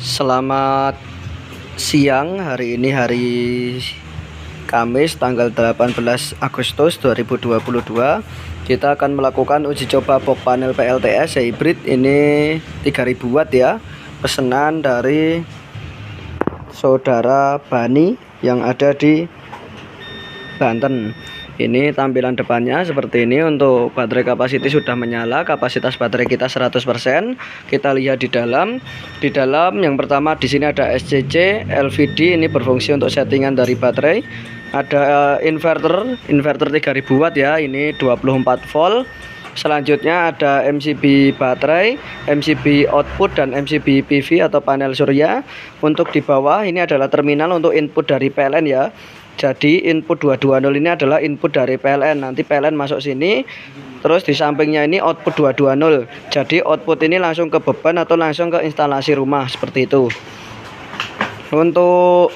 Selamat siang, hari ini hari Kamis tanggal 18 Agustus 2022. Kita akan melakukan uji coba box panel PLTS hybrid ini 3000 watt ya. Pesanan dari saudara Bani yang ada di Banten. Ini tampilan depannya seperti ini. Untuk baterai kapasiti sudah menyala, kapasitas baterai kita 100%. Kita lihat di dalam. Di dalam yang pertama di sini ada SCC LVD, ini berfungsi untuk settingan dari baterai. Ada inverter 3000 watt ya, ini 24 volt. Selanjutnya ada MCB baterai, MCB output dan MCB PV atau panel surya. Untuk di bawah ini adalah terminal untuk input dari PLN ya. Jadi input 220 ini adalah input dari PLN. Nanti PLN masuk sini. Terus di sampingnya ini output 220. Jadi output ini langsung ke beban atau langsung ke instalasi rumah seperti itu. Untuk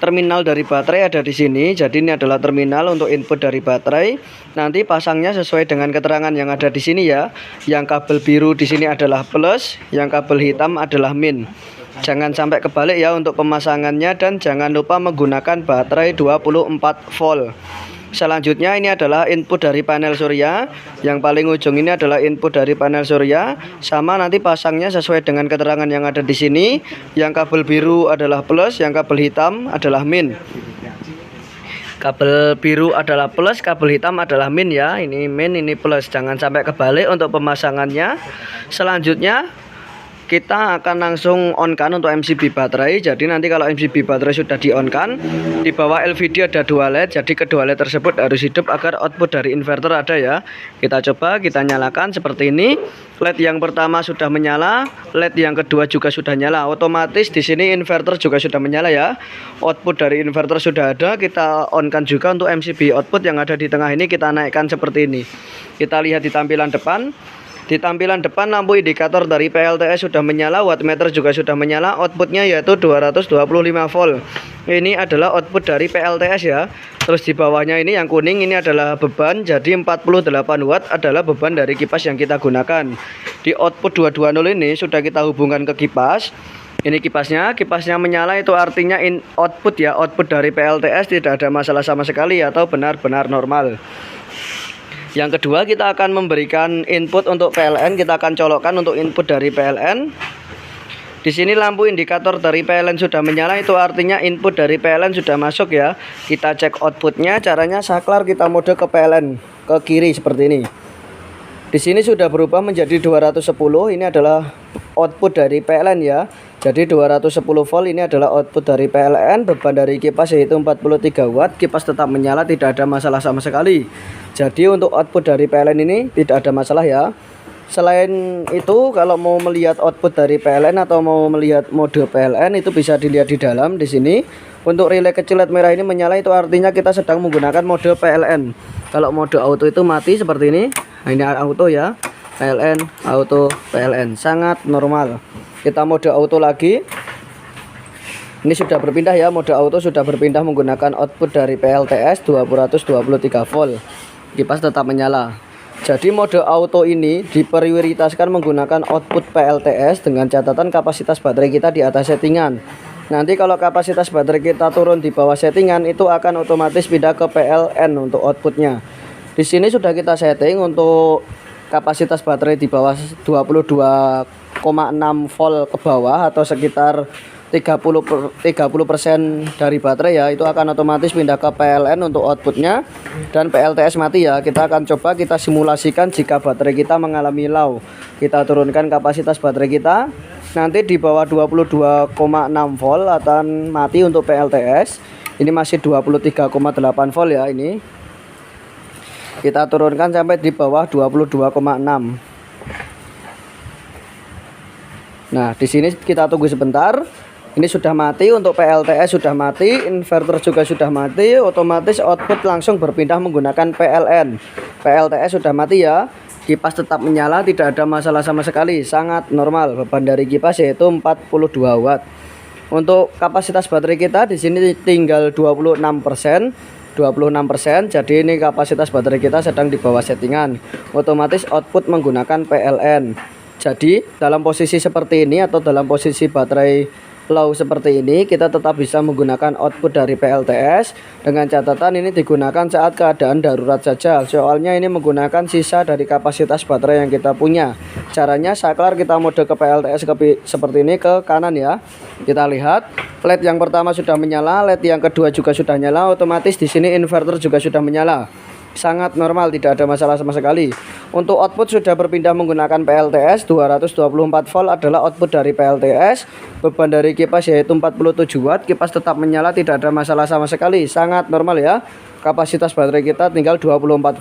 terminal dari baterai ada di sini. Jadi ini adalah terminal untuk input dari baterai. Nanti pasangnya sesuai dengan keterangan yang ada di sini ya. Yang kabel biru di sini adalah plus, yang kabel hitam adalah min. Jangan sampai kebalik ya untuk pemasangannya, dan jangan lupa menggunakan baterai 24 volt. Selanjutnya ini adalah input dari panel surya. Yang paling ujung ini adalah input dari panel surya. Sama nanti pasangnya sesuai dengan keterangan yang ada di sini. Yang kabel biru adalah plus, yang kabel hitam adalah min. Kabel biru adalah plus, kabel hitam adalah min ya. Ini min, ini plus. Jangan sampai kebalik untuk pemasangannya. Selanjutnya kita akan langsung on kan untuk MCB baterai. Jadi nanti kalau MCB baterai sudah di on kan, di bawah LVD ada 2 LED. Jadi kedua LED tersebut harus hidup agar output dari inverter ada ya. Kita coba, kita nyalakan seperti ini. LED yang pertama sudah menyala, LED yang kedua juga sudah nyala. Otomatis di sini inverter juga sudah menyala ya. Output dari inverter sudah ada. Kita on kan juga untuk MCB output yang ada di tengah ini, kita naikkan seperti ini. Kita lihat di tampilan depan. Di tampilan depan lampu indikator dari PLTS sudah menyala, wattmeter juga sudah menyala, outputnya yaitu 225 volt. Ini adalah output dari PLTS ya. Terus di bawahnya ini yang kuning ini adalah beban, jadi 48 watt adalah beban dari kipas yang kita gunakan. Di output 220 ini sudah kita hubungkan ke kipas. Ini kipasnya menyala, itu artinya output ya, output dari PLTS tidak ada masalah sama sekali atau benar-benar normal. Yang kedua kita akan memberikan input untuk PLN, kita akan colokkan untuk input dari PLN. Di sini lampu indikator dari PLN sudah menyala, itu artinya input dari PLN sudah masuk ya. Kita cek outputnya, caranya saklar kita mode ke PLN, ke kiri seperti ini. Di sini sudah berubah menjadi 210, ini adalah output dari PLN ya. Jadi 210 volt ini adalah output dari PLN, beban dari kipas yaitu 43 watt, kipas tetap menyala, tidak ada masalah sama sekali. Jadi untuk output dari PLN ini tidak ada masalah ya. Selain itu, kalau mau melihat output dari PLN atau mau melihat mode PLN itu bisa dilihat di dalam di sini. Untuk relay kecil LED merah ini menyala, itu artinya kita sedang menggunakan mode PLN. Kalau mode auto itu mati seperti ini. Nah, ini auto ya. PLN, auto, PLN, sangat normal. Kita mode auto lagi. Ini sudah berpindah ya, mode auto sudah berpindah menggunakan output dari PLTS 223 volt. Kipas tetap menyala. Jadi mode auto ini diprioritaskan menggunakan output PLTS dengan catatan kapasitas baterai kita di atas settingan. Nanti kalau kapasitas baterai kita turun di bawah settingan, itu akan otomatis pindah ke PLN untuk outputnya. Di sini sudah kita setting untuk kapasitas baterai di bawah 22,6 volt ke bawah atau sekitar 30% dari baterai ya, itu akan otomatis pindah ke PLN untuk outputnya. Dan PLTS mati ya. Kita akan coba, kita simulasikan jika baterai kita mengalami low. Kita turunkan kapasitas baterai kita, nanti di bawah 22,6 volt akan mati untuk PLTS. Ini masih 23,8 volt ya. Ini kita turunkan sampai di bawah 22,6. Nah, di sini kita tunggu sebentar. Ini sudah mati, untuk PLTS sudah mati, inverter juga sudah mati, otomatis output langsung berpindah menggunakan PLN. PLTS sudah mati ya. Kipas tetap menyala, tidak ada masalah sama sekali, sangat normal. Beban dari kipas yaitu 42 watt. Untuk kapasitas baterai kita di sini tinggal 26%. 26%. Jadi ini kapasitas baterai kita sedang di bawah settingan. Otomatis output menggunakan PLN. Jadi dalam posisi seperti ini atau dalam posisi baterai low seperti ini, kita tetap bisa menggunakan output dari PLTS. Dengan catatan ini digunakan saat keadaan darurat saja, soalnya ini menggunakan sisa dari kapasitas baterai yang kita punya. Caranya saklar kita mode ke PLTS seperti ini ke kanan ya. Kita lihat LED yang pertama sudah menyala, LED yang kedua juga sudah nyala, otomatis di sini inverter juga sudah menyala. Sangat normal, tidak ada masalah sama sekali. Untuk output sudah berpindah menggunakan PLTS. 224 volt adalah output dari PLTS. Beban dari kipas yaitu 47 watt. Kipas tetap menyala, tidak ada masalah sama sekali. Sangat normal ya. Kapasitas baterai kita tinggal 24%.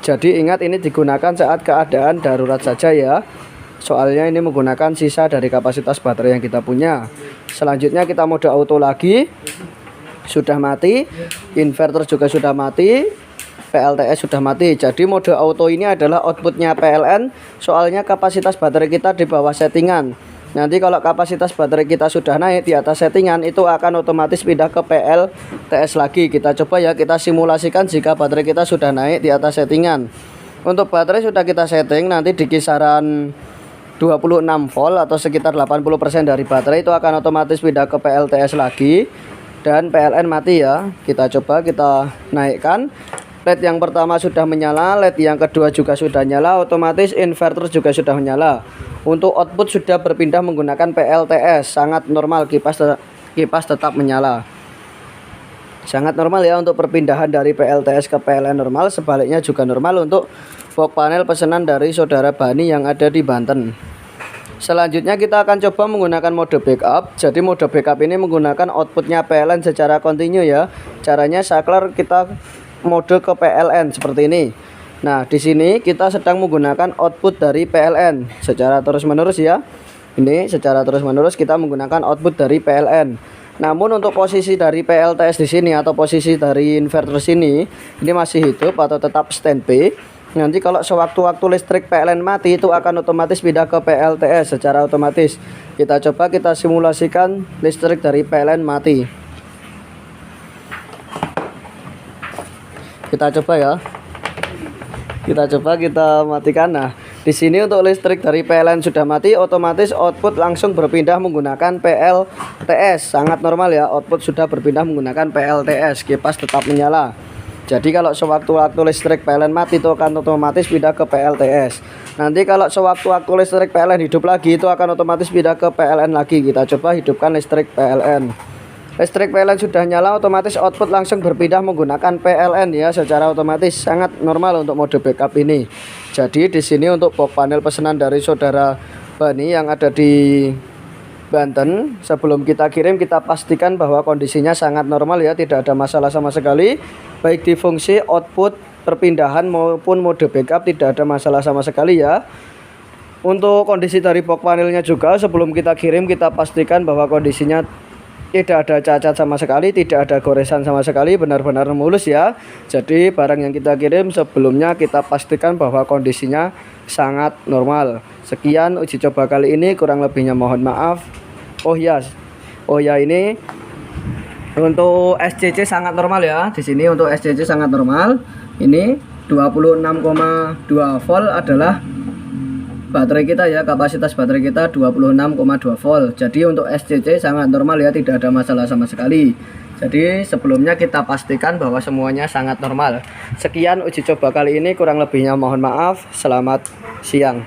Jadi ingat, ini digunakan saat keadaan darurat saja ya. Soalnya ini menggunakan sisa dari kapasitas baterai yang kita punya. Selanjutnya kita mode auto lagi. Sudah mati, inverter juga sudah mati, PLTS sudah mati. Jadi mode auto ini adalah outputnya PLN, soalnya kapasitas baterai kita di bawah settingan. Nanti kalau kapasitas baterai kita sudah naik di atas settingan, itu akan otomatis pindah ke PLTS lagi. Kita coba ya, kita simulasikan jika baterai kita sudah naik di atas settingan. Untuk baterai sudah kita setting, nanti di kisaran 26 volt atau sekitar 80% dari baterai itu akan otomatis pindah ke PLTS lagi. Dan PLN mati ya. Kita coba kita naikkan. LED yang pertama sudah menyala, LED yang kedua juga sudah nyala, otomatis inverter juga sudah menyala. Untuk output sudah berpindah menggunakan PLTS. Sangat normal, kipas tetap menyala. Sangat normal ya untuk perpindahan dari PLTS ke PLN normal. Sebaliknya juga normal untuk box panel pesanan dari saudara Bani yang ada di Banten. Selanjutnya kita akan coba menggunakan mode backup. Jadi mode backup ini menggunakan outputnya PLN secara kontinu ya. Caranya saklar kita mode ke PLN seperti ini. Nah, di sini kita sedang menggunakan output dari PLN secara terus-menerus ya. Ini secara terus-menerus kita menggunakan output dari PLN. Namun untuk posisi dari PLTS di sini atau posisi dari inverter sini, ini masih hidup atau tetap standby. Nanti kalau sewaktu-waktu listrik PLN mati, itu akan otomatis pindah ke PLTS secara otomatis. Kita coba kita simulasikan listrik dari PLN mati. Kita coba ya. Kita matikan. Nah, di sini untuk listrik dari PLN sudah mati, otomatis output langsung berpindah menggunakan PLTS. Sangat normal ya, output sudah berpindah menggunakan PLTS. Kipas tetap menyala. Jadi kalau sewaktu-waktu listrik PLN mati, itu akan otomatis pindah ke PLTS. Nanti kalau sewaktu-waktu listrik PLN hidup lagi, itu akan otomatis pindah ke PLN lagi. Kita coba hidupkan listrik PLN. Listrik PLN sudah nyala, otomatis output langsung berpindah menggunakan PLN ya, secara otomatis. Sangat normal untuk mode backup ini. Jadi di sini untuk box panel pesanan dari saudara Bani yang ada di Banten, sebelum kita kirim kita pastikan bahwa kondisinya sangat normal ya, tidak ada masalah sama sekali. Baik di fungsi output perpindahan maupun mode backup tidak ada masalah sama sekali ya. Untuk kondisi dari box panelnya juga sebelum kita kirim kita pastikan bahwa kondisinya tidak ada cacat sama sekali, tidak ada goresan sama sekali, benar-benar mulus ya. Jadi barang yang kita kirim sebelumnya kita pastikan bahwa kondisinya sangat normal. Sekian uji coba kali ini, kurang lebihnya mohon maaf. Oh ya, ini untuk SCC sangat normal ya. Di sini untuk SCC sangat normal. Ini 26,2 volt adalah baterai kita ya, kapasitas baterai kita 26,2 volt. Jadi untuk SCC sangat normal ya, tidak ada masalah sama sekali. Jadi sebelumnya kita pastikan bahwa semuanya sangat normal. Sekian uji coba kali ini, kurang lebihnya mohon maaf. Selamat siang.